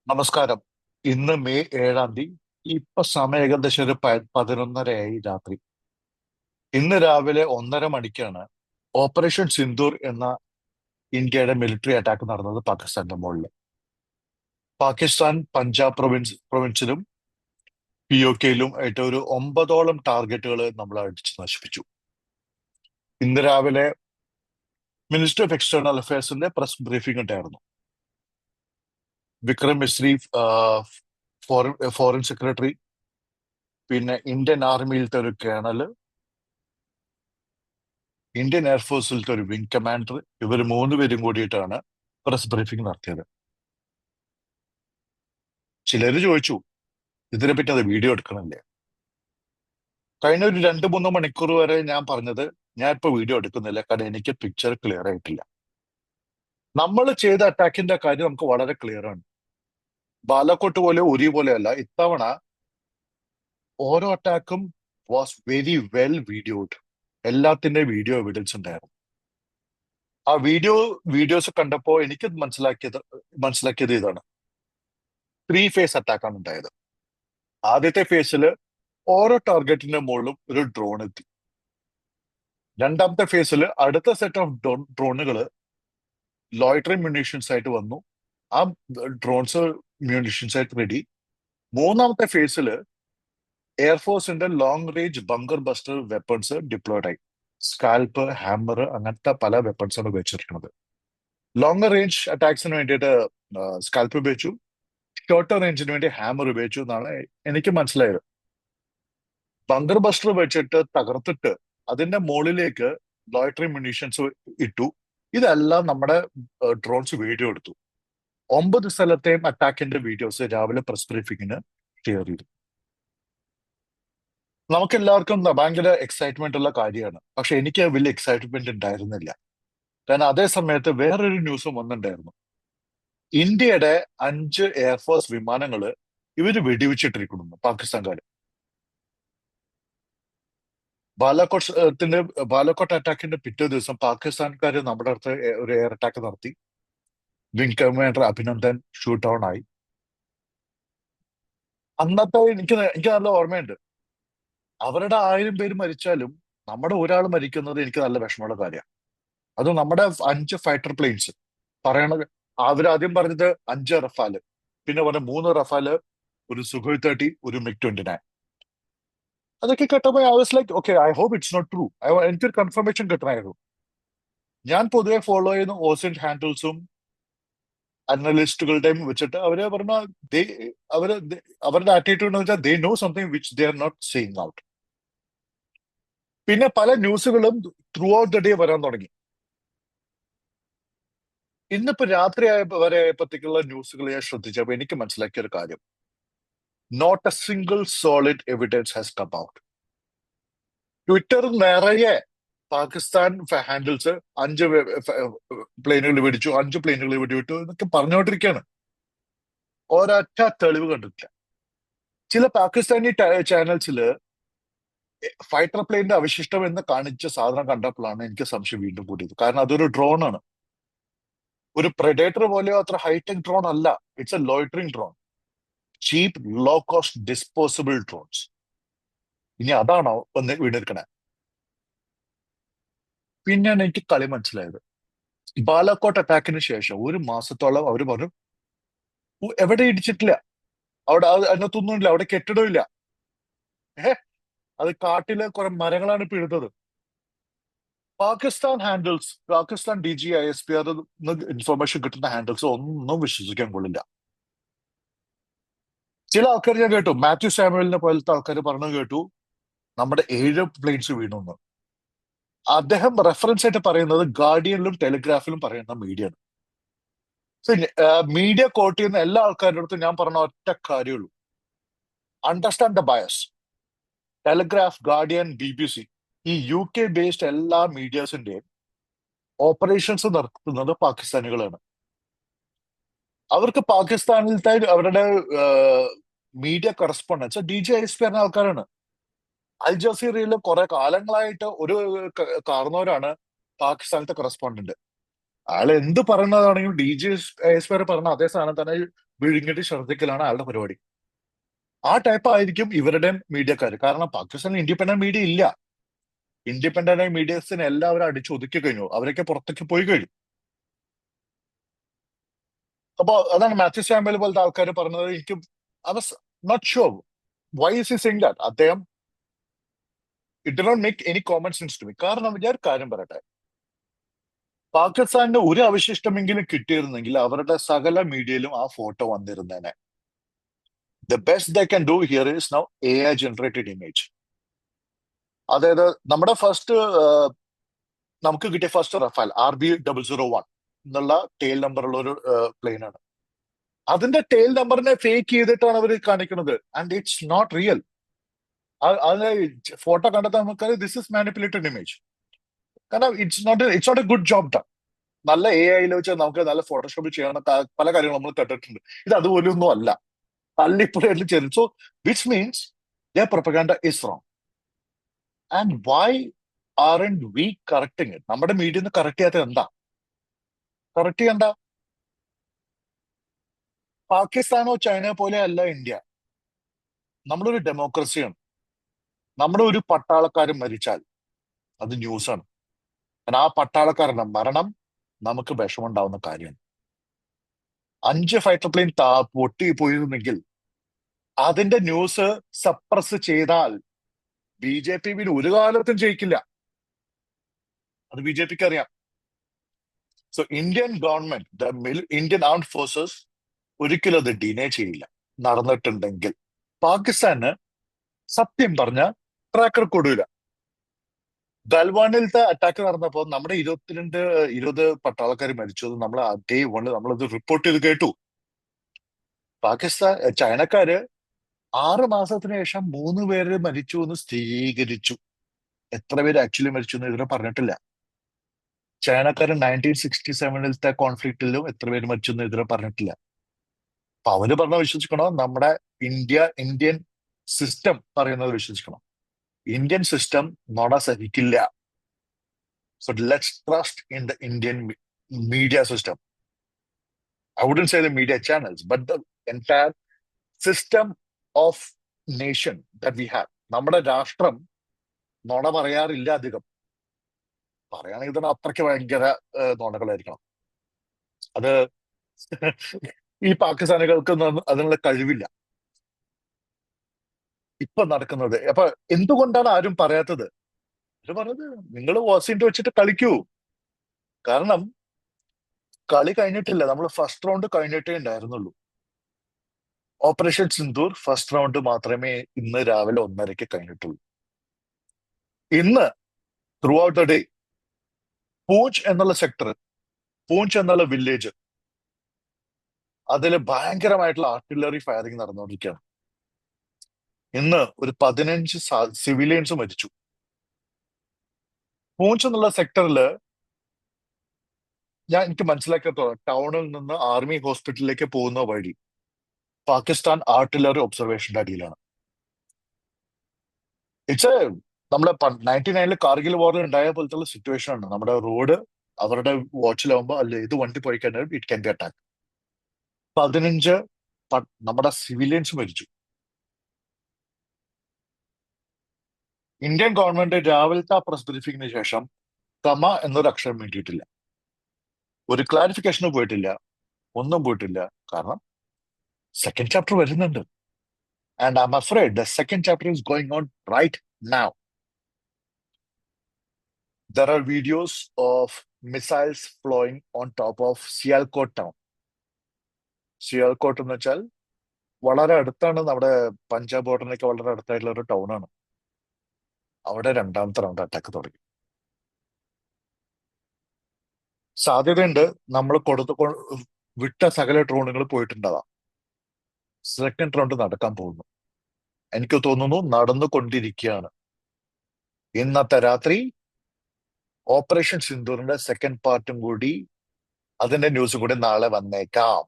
നമസ്കാരം. ഇന്ന് മെയ് 7 ഇപ്പൊ സമയം ഏകദേശം ഒരു 11:30 രാത്രി. ഇന്ന് രാവിലെ 1:30 ഓപ്പറേഷൻ സിന്ദൂർ എന്ന ഇന്ത്യയുടെ മിലിറ്ററി അറ്റാക്ക് നടന്നത് പാകിസ്ഥാന്റെ മുകളിൽ. പാകിസ്ഥാൻ പഞ്ചാബ് പ്രൊവിൻസിലും POKയിലും ആയിട്ട് ഒരു 9ഓളം ടാർഗറ്റുകൾ നമ്മൾ അടിച്ച് നശിപ്പിച്ചു. ഇന്ന് രാവിലെ മിനിസ്റ്റർ ഓഫ് എക്സ്റ്റേണൽ അഫയേഴ്സിന്റെ പ്രസ് ബ്രീഫിംഗ് ഉണ്ടായിരുന്നു. വിക്രം മിശ്രി, ഫോറിൻ സെക്രട്ടറി, പിന്നെ ഇന്ത്യൻ ആർമിയിലത്തെ ഒരു കേണല്, ഇന്ത്യൻ എയർഫോഴ്സിലത്തെ ഒരു വിംഗ് കമാൻഡർ, ഇവർ മൂന്നുപേരും കൂടിയിട്ടാണ് പ്രസ് ബ്രീഫിംഗ് നടത്തിയത്. ചിലര് ചോദിച്ചു, ഇതിനെപ്പറ്റി അത് വീഡിയോ എടുക്കണല്ലേ? കഴിഞ്ഞ ഒരു 2-3 മണിക്കൂർ വരെ ഞാൻ പറഞ്ഞത് ഞാൻ ഇപ്പൊ വീഡിയോ എടുക്കുന്നില്ല, കാരണം എനിക്ക് പിക്ചർ ക്ലിയർ ആയിട്ടില്ല. നമ്മൾ ചെയ്ത അറ്റാക്കിന്റെ കാര്യം നമുക്ക് വളരെ ക്ലിയർ ആണ്. ബാലക്കോട്ട് പോലെ ഉരി പോലെയല്ല, ഇത്തവണ ഓരോ അറ്റാക്കും വാസ് വെരി വെൽ വീഡിയോഡ്. എല്ലാത്തിന്റെ വീഡിയോ എവിഡൻസ് ഉണ്ടായിരുന്നു. ആ വീഡിയോസ് കണ്ടപ്പോ എനിക്ക് മനസ്സിലാക്കിയത് ഇതാണ്: 3 ഫേസ് അറ്റാക്കാണ് ഉണ്ടായത്. ആദ്യത്തെ ഫേസിൽ ഓരോ ടാർഗറ്റിന്റെ മുകളിലും ഒരു ഡ്രോൺ എത്തി. രണ്ടാമത്തെ ഫേസിൽ അടുത്ത സെറ്റ് ഓഫ് ഡ്രോണുകൾ ലോയിറ്ററിംഗ് മ്യൂണീഷ്യൻസ് ആയിട്ട് വന്നു. ആ ഡ്രോൺസ് മ്യൂണീഷ്യൻസ് ആയിട്ട് റെഡി. മൂന്നാമത്തെ ഫേസിൽ എയർഫോഴ്സിന്റെ long range bunker buster weapons deployed ആയി. സ്കാൽപ്പ്, ഹാമർ, അങ്ങനത്തെ പല വെപ്പൺസ് ആണ് ഉപയോഗിച്ചിരിക്കുന്നത്. ലോങ് റേഞ്ച് അറ്റാക്സിന് വേണ്ടിയിട്ട് സ്കാൽപ്പ് ഉപയോഗിച്ചു, ഷോർട്ടർ റേഞ്ചിന് വേണ്ടി ഹാമർ ഉപയോഗിച്ചു എന്നാണ് എനിക്ക് മനസ്സിലായത്. ബങ്കർ ബസ്റ്റർ വെച്ചിട്ട് തകർത്തിട്ട് അതിന്റെ മുകളിലേക്ക് ലോയിറ്ററിംഗ് മ്യൂണീഷ്യൻസ് ഇട്ടു. ഇതെല്ലാം നമ്മുടെ ഡ്രോൺസ് വീഡിയോ എടുത്തു. 9 സ്ഥലത്തെയും അറ്റാക്കിന്റെ വീഡിയോസ് രാവിലെ പ്രസ് ബ്രീഫിങ്ങിന് ഷെയർ ചെയ്തു. നമുക്ക് എല്ലാവർക്കും ഭയങ്കര എക്സൈറ്റ്മെന്റ് ഉള്ള കാര്യമാണ്, പക്ഷെ എനിക്ക് വലിയ എക്സൈറ്റ്മെന്റ് ഉണ്ടായിരുന്നില്ല. കാരണം അതേ സമയത്ത് വേറൊരു ന്യൂസും വന്നിട്ടുണ്ടായിരുന്നു. ഇന്ത്യയുടെ 5 എയർഫോഴ്സ് വിമാനങ്ങള് ഇവര് വെടിവെച്ചിട്ടിരിക്കുന്നു പാകിസ്ഥാൻകാര്. ബാലാക്കോട്ട് അറ്റാക്കിന്റെ പിറ്റേ ദിവസം പാകിസ്ഥാൻകാര് നമ്മുടെ അടുത്ത് ഒരു എയർ അറ്റാക്ക് നടത്തി. Wing commander Abhinandan shoot down ആയി. അന്നത്തെ എനിക്ക് നല്ല ഓർമ്മയുണ്ട്. അവരുടെ 1000 പേര് മരിച്ചാലും നമ്മുടെ ഒരാൾ മരിക്കുന്നത് എനിക്ക് നല്ല വിഷമമുള്ള കാര്യമാണ്. അത് നമ്മുടെ 5 ഫൈറ്റർ പ്ലെയിൻസ് പറയണത്. അവരാദ്യം പറഞ്ഞത് 5 റഫാല്, പിന്നെ പറഞ്ഞ 3 റഫാല്, ഒരു സുഖോയ് 30, ഒരു MiG-29. അതൊക്കെ കേട്ടപ്പോ I was like, okay, I hope it's not true. എനിക്കൊരു കൺഫർമേഷൻ കിട്ടണമായിരുന്നു. ഞാൻ പൊതുവെ ഫോളോ ചെയ്യുന്ന ഓസിൻ ഹാൻഡിൽസും അനലിസ്റ്റുകളുടെയും വെച്ചിട്ട് അവര് പറഞ്ഞ അവരുടെ ആറ്റിറ്റ്യൂഡ് എന്ന് വെച്ചാൽ they know something which they are not seeing out. പിന്നെ പല ന്യൂസുകളും ത്രൂ ഔട്ട് ദ ഡേ വരാൻ തുടങ്ങി. ഇന്നിപ്പോ വരെ ആയപ്പോഴത്തേക്കുള്ള ന്യൂസുകൾ ഞാൻ ശ്രദ്ധിച്ചപ്പോൾ എനിക്ക് മനസ്സിലാക്കിയ ഒരു കാര്യം: not a single solid evidence has come out. ട്വിറ്ററിൽ നിറയെ പാകിസ്ഥാൻ ഹാൻഡിൽസ് 5 പ്ലെയിനുകൾ വെടിച്ചു, 5 പ്ലെയിനുകൾ വെടിവിട്ടു എന്നൊക്കെ പറഞ്ഞുകൊണ്ടിരിക്കുകയാണ്. ഒരൊറ്റ തെളിവ് കണ്ടിട്ടില്ല. ചില പാകിസ്ഥാനി ചാനൽസിൽ ഫൈറ്റർ പ്ലെയിനിന്റെ അവശിഷ്ടം എന്ന് കാണിച്ച സാധനം കണ്ടപ്പോഴാണ് എനിക്ക് സംശയം വീണ്ടും കൂടിയത്. കാരണം അതൊരു ഡ്രോൺ ആണ്. ഒരു പ്രെഡേറ്റർ പോലെയോ അത്ര ഹൈടെക് ഡ്രോൺ അല്ല. It's a loitering drone, cheap low cost disposable drones. ഇനി അതാണോ ഒന്ന് വീണെടുക്കണേ? പിന്നെയാണ് എനിക്ക് കളി മനസ്സിലായത്. ബാലാക്കോട്ട് അറ്റാക്കിന് ശേഷം ഒരു മാസത്തോളം അവർ പറഞ്ഞു എവിടെ ഇടിച്ചിട്ടില്ല, അവിടെ അതിനകത്തൊന്നുമില്ല, അവിടെ കെട്ടിടമില്ല. ഏഹ് അത് കാട്ടിലെ കുറെ മരങ്ങളാണ് പിഴുതത്. പാകിസ്ഥാൻ DGISP ഇൻഫർമേഷൻ കിട്ടുന്ന ഹാൻഡിൽസ് ഒന്നും വിശ്വസിക്കാൻ കൊള്ളില്ല. ചില ആൾക്കാർ ഞാൻ കേട്ടു, മാത്യു സാമുവലിനെ പോലത്തെ ആൾക്കാർ പറഞ്ഞു കേട്ടു നമ്മുടെ 7 പ്ലെയിൻസ് വീണു എന്ന്. അദ്ദേഹം റെഫറൻസ് ആയിട്ട് പറയുന്നത് ഗാർഡിയനിലും ടെലിഗ്രാഫിലും പറയുന്ന മീഡിയ ആണ്. മീഡിയ കോട്ട് ചെയ്യുന്ന എല്ലാ ആൾക്കാരുടെ അടുത്തും ഞാൻ പറഞ്ഞ ഒറ്റ കാര്യമുള്ളൂ: understand the bias. Telegraph, guardian, BBC, ഈ UK ബേസ്ഡ് എല്ലാ മീഡിയാസിന്റെയും ഓപ്പറേഷൻസ് നടത്തുന്നത് പാകിസ്ഥാനികളാണ്. അവർക്ക് പാകിസ്ഥാനിലത്തെ അവരുടെ മീഡിയ കറസ്പോണ്ടൻസ് DGISP പറഞ്ഞ ആൾക്കാരാണ്. അൽ ജസീറയിൽ കുറെ കാലങ്ങളായിട്ട് ഒരു കാരണവരാണ് പാകിസ്ഥാനത്തെ കറസ്പോണ്ടന്റ്. അയാൾ എന്ത് പറയുന്നതാണെങ്കിലും DGISP പറഞ്ഞ അതേ സാധനം തന്നെ വിഴുങ്ങിട്ട് ഛർദ്ദിക്കലാണ് അയാളുടെ പരിപാടി. ആ ടൈപ്പ് ആയിരിക്കും ഇവരുടെ മീഡിയക്കാർ. കാരണം പാകിസ്ഥാനിൽ ഇൻഡിപെൻഡന്റ് മീഡിയ ഇല്ല. ഇൻഡിപെൻഡന്റ് മീഡിയസിനെ എല്ലാവരും അടിച്ചു ഒതുക്കി കഴിഞ്ഞു. അവരൊക്കെ പുറത്തേക്ക് പോയി കഴിഞ്ഞു. അപ്പൊ അതാണ് മാത്യു സാമുവൽ പോലത്തെ ആൾക്കാർ പറഞ്ഞത്. എനിക്ക് I was not sure why is he saying that. അദ്ദേഹം it did not make any common sense to me. കാരണം ഞാൻ ഒരു കാര്യം പറയട്ടെ, പാകിസ്ഥാനിന് ഒരു അവശിഷ്ടമെങ്കിലും കിട്ടിയിരുന്നെങ്കിൽ അവരുടെ സകല മീഡിയയിലും ആ ഫോട്ടോ വന്നിരുന്നേനെ. The best they can do here is now AI generated image. അതായത് നമ്മുടെ നമുക്ക് കിട്ടിയ ഫസ്റ്റ് റഫാൽ RB001 എന്നുള്ള ടെയിൽ നമ്പറുള്ള ഒരു പ്ലെയിൻ ആണ്. അതിന്റെ ടെയിൽ നമ്പറിനെ ഫേക്ക് ചെയ്തിട്ടാണ് അവർ കാണിക്കുന്നത്. And it's not real. അതിന് ഫോട്ടോ കണ്ടെത്താൻ നമുക്ക് ദിസ് ഇസ് മാനിപ്പുലേറ്റഡ് ഇമേജ്. കാരണം it's not a good job done. നല്ല AI വെച്ച് നമുക്ക് നല്ല ഫോട്ടോഷോപ്പ് ചെയ്യാവുന്ന പല കാര്യങ്ങളും നമ്മൾ കേട്ടിട്ടുണ്ട്. ഇത് അതുപോലെ ഒന്നും അല്ല. തള്ളിപ്പുഴയിൽ ചെയ്തു. So which means the propaganda is wrong. And why aren't we correcting it? നമ്മുടെ മീഡിയ ഒന്ന് കറക്റ്റ് ചെയ്യാത്ത എന്താ? കറക്റ്റ് ചെയ്യണ്ട. പാകിസ്ഥാനോ ചൈനയോ പോലെ അല്ല ഇന്ത്യ. നമ്മളൊരു ഡെമോക്രസിയാണ്. നമ്മുടെ ഒരു പട്ടാളക്കാരൻ മരിച്ചാൽ അത് ന്യൂസാണ്. കാരണം ആ പട്ടാളക്കാരന്റെ മരണം നമുക്ക് വിഷമുണ്ടാവുന്ന കാര്യമാണ്. 5 ഫൈറ്റർ പ്ലെയിൻ പൊട്ടി പോയിരുന്നെങ്കിൽ അതിന്റെ ന്യൂസ് സപ്രസ് ചെയ്താൽ BJP ഒരു കാലത്തും ജയിക്കില്ല. അത് BJPക്ക് അറിയാം. So Indian government, Indian armed forces ഒരിക്കലും അത് ഡിനേ ചെയ്യില്ല. നടന്നിട്ടുണ്ടെങ്കിൽ പാകിസ്ഥാന് സത്യം പറഞ്ഞ ട്രാക്ക് റെക്കോർഡില്ല. ഗൽവാനിലത്തെ അറ്റാക്ക് നടന്നപ്പോൾ നമ്മുടെ 20 പട്ടാളക്കാർ മരിച്ചത് നമ്മൾ ഡേ 1 നമ്മളത് റിപ്പോർട്ട് ചെയ്ത് കേട്ടു. ചൈനക്കാര് 6 മാസത്തിന് ശേഷം 3 പേര് മരിച്ചു എന്ന് സ്ഥിരീകരിച്ചു. എത്ര പേര് ആക്ച്വലി മരിച്ചു എന്ന് ഇതുവരെ പറഞ്ഞിട്ടില്ല. ചൈനക്കാര് 1967 കോൺഫ്ലിക്റ്റിലും എത്ര പേര് മരിച്ചു എന്ന് ഇതുവരെ പറഞ്ഞിട്ടില്ല. അപ്പൊ അവര് പറഞ്ഞ വിശ്വസിക്കണോ? നമ്മുടെ ഇന്ത്യൻ സിസ്റ്റം പറയുന്നത് വിശ്വസിക്കണം. ഇന്ത്യൻ സിസ്റ്റം നുണ സഹിക്കില്ല. So let's trust in the Indian media system. I wouldn't say the media channels, but the entire system of nation that we have. നമ്മുടെ രാഷ്ട്രം നുണ പറയാറില്ല അധികം. പറയുകയാണെങ്കിൽ തന്നെ അത്രയ്ക്ക് ഭയങ്കര നുണകളായിരിക്കണം. അത് ഈ പാകിസ്ഥാനികൾക്കൊന്നും അതിനുള്ള കഴിവില്ല. ഇപ്പൊ നടക്കുന്നത് അപ്പൊ എന്തുകൊണ്ടാണ് ആരും പറയാത്തത്? അവര് പറഞ്ഞത് നിങ്ങൾ വാസിന്റെ വെച്ചിട്ട് കളിക്കൂ. കാരണം കളി കഴിഞ്ഞിട്ടില്ല. നമ്മൾ ഫസ്റ്റ് റൗണ്ട് കഴിഞ്ഞിട്ടേ ഉണ്ടായിരുന്നുള്ളൂ. ഓപ്പറേഷൻ സിന്ദൂർ ഫസ്റ്റ് റൗണ്ട് മാത്രമേ ഇന്ന് രാവിലെ 1:30 കഴിഞ്ഞിട്ടുള്ളൂ. ഇന്ന് through out the day Poonch എന്നുള്ള സെക്ടർ, പൂഞ്ച് എന്നുള്ള വില്ലേജ്, അതിൽ ഭയങ്കരമായിട്ടുള്ള ആർട്ടില്ലറി ഫയറിംഗ് നടന്നുകൊണ്ടിരിക്കുകയാണ്. ഇന്ന് ഒരു 15 സിവിലിയൻസ് മരിച്ചു. പൂഞ്ച് എന്നുള്ള സെക്ടറിൽ എനിക്ക് മനസ്സിലാക്കിയത്തോളം ടൗണിൽ നിന്ന് ആർമി ഹോസ്പിറ്റലിലേക്ക് പോകുന്ന വഴി പാകിസ്ഥാൻ ആർട്ടില്ലറി ഒബ്സർവേഷന്റെ അടിയിലാണ്. ഇറ്റ്സ് നമ്മളെ 99 കാർഗിൽ വാറിൽ ഉണ്ടായ പോലത്തെ സിറ്റുവേഷൻ ആണ്. നമ്മുടെ റോഡ് അവരുടെ വാച്ചിലാവുമ്പോൾ അല്ലെ ഇത് വണ്ടി പോയി കഴിഞ്ഞാൽ ഇറ്റ് ക്യാൻ ബി അറ്റാക്ക്. 15 നമ്മുടെ സിവിലിയൻസ് മരിച്ചു. ഇന്ത്യൻ ഗവൺമെന്റ് രാവിലത്തെ പ്രസ് ബ്രീഫിംഗിന് ശേഷം കമ എന്നൊരു അക്ഷരം വേണ്ടിയിട്ടില്ല. ഒരു ക്ലാരിഫിക്കേഷന് പോയിട്ടില്ല. ഒന്നും പോയിട്ടില്ല. കാരണം സെക്കൻഡ് ചാപ്റ്റർ വരുന്നുണ്ട്. And I am afraid the second chapter is going on right now. There are videos of missiles flying on top of Sialkot town. Sialkot എന്ന് വെച്ചാൽ വളരെ അടുത്താണ്. നമ്മുടെ പഞ്ചാബ് ബോർഡറിനൊക്കെ വളരെ അടുത്തായിട്ടുള്ള ഒരു ടൗൺ ആണ്. അവിടെ 2ാമത്തെ റൗണ്ട് അറ്റാക്ക് തുടങ്ങി. സാധ്യതയുണ്ട് നമ്മൾ വിട്ട സകല ഡ്രോണുകൾ പോയിട്ടുണ്ടാവാം. സെക്കൻഡ് റൗണ്ട് നടക്കാൻ പോകുന്നു. എനിക്ക് തോന്നുന്നു നടന്നുകൊണ്ടിരിക്കുകയാണ്. ഇന്നത്തെ രാത്രി ഓപ്പറേഷൻ സിന്ദൂറിന്റെ സെക്കൻഡ് പാർട്ടും കൂടി, അതിന്റെ ന്യൂസും കൂടി നാളെ വന്നേക്കാം.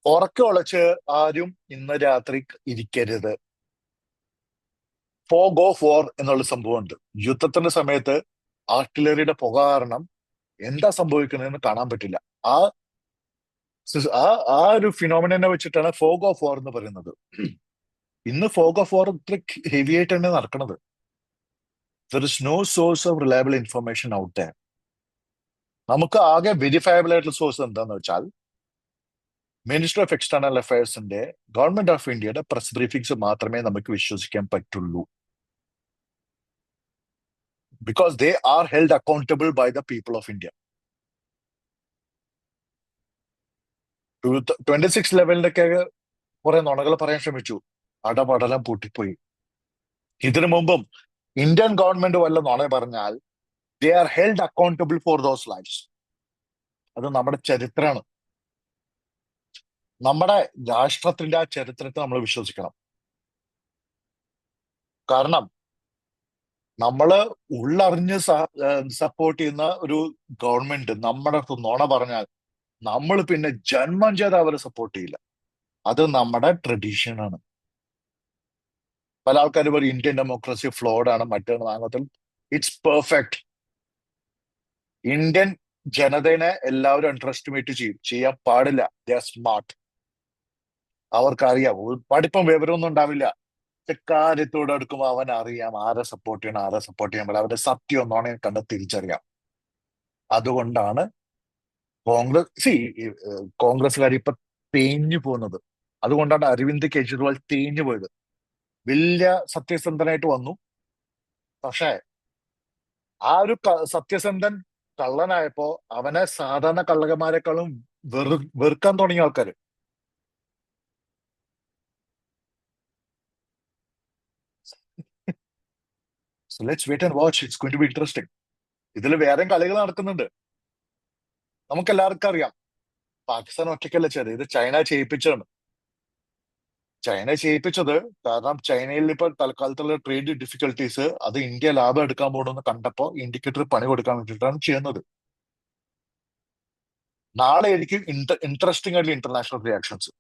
ഉറക്കം ഉളച്ച് ആരും ഇന്ന് രാത്രി ഇരിക്കരുത്. ഫോഗ് ഓഫ് വാർ എന്നുള്ള സംഭവമുണ്ട്. യുദ്ധത്തിന്റെ സമയത്ത് ആർട്ടിലറിയുടെ പുക കാരണം എന്താ സംഭവിക്കുന്നതെന്ന് കാണാൻ പറ്റില്ല. ആ ആ ആ ഒരു ഫിനോമിനെ വെച്ചിട്ടാണ് ഫോഗ് ഓഫ് വാർ എന്ന് പറയുന്നത്. ഇന്ന് ഫോഗ് ഓഫ് വാർ ഇത്ര ഹെവി ആയിട്ടാണ് നടക്കുന്നത്. There is no source of reliable information out there. നമുക്ക് ആകെ വെരിഫയബിൾ ആയിട്ടുള്ള സോഴ്സ് എന്താന്ന് വെച്ചാൽ മിനിസ്റ്റർ ഓഫ് എക്സ്റ്റേണൽ അഫയേഴ്സിന്റെ, ഗവൺമെന്റ് ഓഫ് ഇന്ത്യയുടെ പ്രസ് ബ്രീഫിംഗ്സ് മാത്രമേ നമുക്ക് വിശ്വസിക്കാൻ പറ്റുള്ളൂ. Because they are held accountable by the people of India. 26 ലെവലിലൊക്കെ കുറെ നുണകൾ പറയാൻ ശ്രമിച്ചു, അടപടലം പൂട്ടിപ്പോയി. ഇതിനു മുമ്പും ഇന്ത്യൻ ഗവൺമെന്റ് വല്ല നുണ പറഞ്ഞാൽ they are held accountable for those lifes. അത് നമ്മുടെ ചരിത്രമാണ്. നമ്മുടെ രാഷ്ട്രത്തിന്റെ ആ ചരിത്രത്തെ നമ്മൾ വിശ്വസിക്കണം. കാരണം നമ്മള് ഉള്ളറിഞ്ഞ് സപ്പോർട്ട് ചെയ്യുന്ന ഒരു ഗവൺമെന്റ് നമ്മുടെ അടുത്ത് നുണ പറഞ്ഞാൽ നമ്മൾ പിന്നെ ജന്മം ചെയ്ത് അവരെ സപ്പോർട്ട് ചെയ്യില്ല. അത് നമ്മുടെ ട്രഡീഷനാണ്. പല ആൾക്കാർ പറയും ഇന്ത്യൻ ഡെമോക്രസി ഫ്ലോഡ് ആണ്, മറ്റേ നാങ്ങത്തിൽ. It's perfect. ഇന്ത്യൻ ജനതയെ എല്ലാവരും അണ്ടർ എസ്റ്റിമേറ്റ് ചെയ്യാൻ പാടില്ല. They are smart. അവർക്കറിയാം. പഠിപ്പും വിവരമൊന്നും ഉണ്ടാവില്ല. കാര്യത്തോടെ എടുക്കുമ്പോൾ അവൻ അറിയാം ആരെ സപ്പോർട്ട് ചെയ്യണം, ആരെ സപ്പോർട്ട് ചെയ്യാൻ പാടില്ല. അവരുടെ സത്യം ഒന്നാണ് കണ്ട് തിരിച്ചറിയാം. അതുകൊണ്ടാണ് കോൺഗ്രസ്സുകാർ ഇപ്പൊ തേഞ്ഞു പോകുന്നത്. അതുകൊണ്ടാണ് അരവിന്ദ് കെജ്രിവാൾ തേഞ്ഞു പോയത്. വലിയ സത്യസന്ധനായിട്ട് വന്നു. പക്ഷേ ആ ഒരു സത്യസന്ധൻ കള്ളനായപ്പോ അവനെ സാധാരണ കള്ളന്മാരെക്കാളും വെറുക്കാൻ തുടങ്ങിയ ആൾക്കാര്. So let's wait and watch. It's going to be interesting. ഇതിൽ വേറെയും കളികൾ നടക്കുന്നുണ്ട്. നമുക്ക് എല്ലാവർക്കും അറിയാം പാകിസ്ഥാൻ ഒറ്റയ്ക്കല്ല ചെയ്തത്. ഇത് ചൈന ചെയ്യിപ്പിച്ചാണ്. ചൈന ചെയ്യിപ്പിച്ചത് കാരണം ചൈനയിൽ ഇപ്പൊ തൽക്കാലത്തുള്ള ട്രേഡ് ഡിഫിക്കൽട്ടീസ് അത് ഇന്ത്യ ലാഭം എടുക്കാൻ പോകണമെന്ന് കണ്ടപ്പോ ഇന്ത്യക്ക് ഒരു പണി കൊടുക്കാൻ വേണ്ടിയിട്ടാണ് ചെയ്യുന്നത്. നാളെ എനിക്ക് ഇൻട്രസ്റ്റിംഗ് ആയിട്ടുള്ള ഇന്റർനാഷണൽ റിയാക്ഷൻസ്.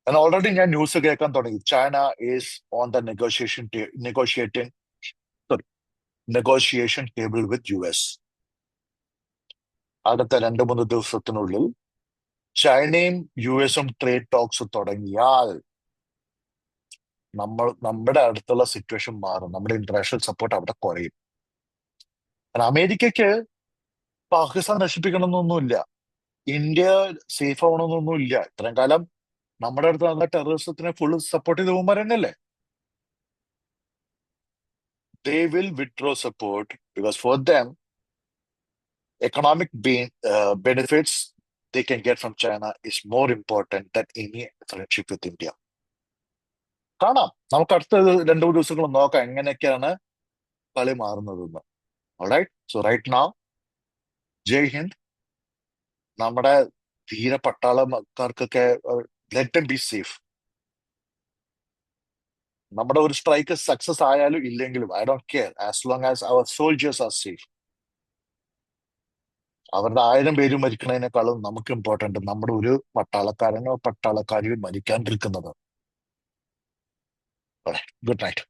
ഓൾറെഡി ഞാൻ ന്യൂസ് കേൾക്കാൻ തുടങ്ങി. China is on the negotiation table with US. അടുത്ത 2-3 ദിവസത്തിനുള്ളിൽ ചൈനയും US-ഉം ട്രേഡ് ടോക്സ് തുടങ്ങിയാൽ നമ്മുടെ അടുത്തുള്ള സിറ്റുവേഷൻ മാറും. നമ്മുടെ ഇന്റർനാഷണൽ സപ്പോർട്ട് അവിടെ കുറയും. കാരണം അമേരിക്കയ്ക്ക് പാകിസ്ഥാൻ നശിപ്പിക്കണമെന്നൊന്നുമില്ല, ഇന്ത്യ സേഫ് ആവണമെന്നൊന്നുമില്ല. ഇത്രയും കാലം നമ്മുടെ അടുത്ത് നടന്ന ടെററിസത്തിനെ ഫുൾ സപ്പോർട്ട് ചെയ്ത് പോകുമ്പോൾ തന്നെയല്ലേ. They will withdraw support because for them, economic benefits they can get from China is more important than any friendship with India. കാണാം. നമുക്ക് അടുത്ത 2-3 ദിവസങ്ങൾ നോക്കാം എങ്ങനെയൊക്കെയാണ് കളി മാറുന്നതെന്ന്. Alright. So right now, Jai Hind. നമ്മുടെ ധീര പട്ടാളക്കാർക്കൊക്കെ ലെറ്റ് ദം ബി സേഫ്. നമ്മുടെ ഒരു സ്ട്രൈക്ക് സക്സസ് ആയാലും ഇല്ലെങ്കിലും I don't care as long as അവർ സോൾജേഴ്സ് ആർ സേഫ്. അവരുടെ 1000 പേര് മരിക്കുന്നതിനേക്കാളും നമുക്ക് ഇമ്പോർട്ടന്റ് നമ്മുടെ ഒരു പട്ടാളക്കാരനോ പട്ടാളക്കാരിയോ മരിക്കാണ്ടിരിക്കുന്നത്. Good night.